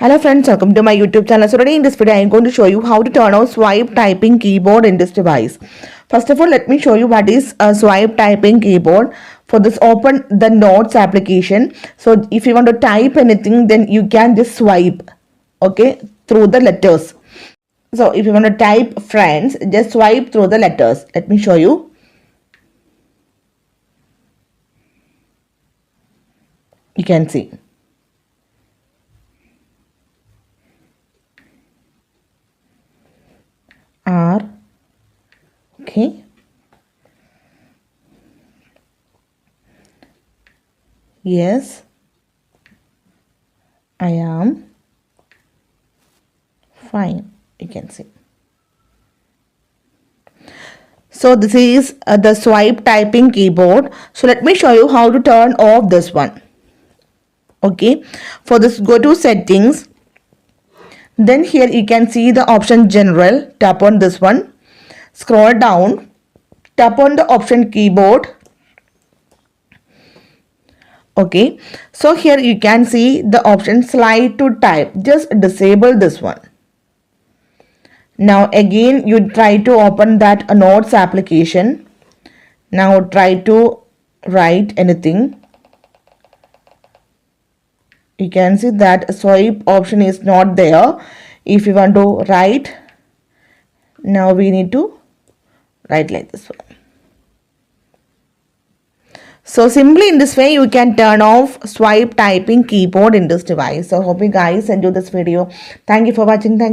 Hello friends, welcome to my YouTube channel. So today in this video I am going to show you how to turn on swipe typing keyboard in this device. First of all, let me show you what is a swipe typing keyboard. For this, open the notes application. So if you want to type anything, then you can just swipe, okay, through the letters. So if you want to type friends, just swipe through the letters. Let me show you. You can see. R, okay, yes, I am fine, you can see. So this is the swipe typing keyboard. So let me show you how to turn off this one. Okay, for this, go to settings. Then here you can see the option general. Tap on this one. Scroll down. Tap on the option keyboard. Okay, so here you can see the option slide to type. Just disable this one. Now again you try to open that notes application. Now try to write anything. You can see that swipe option is not there. If you want to write, now we need to write like this one. So simply in this way you can turn off swipe typing keyboard in this device. So hope you guys enjoy this video. Thank you for watching. Thank you.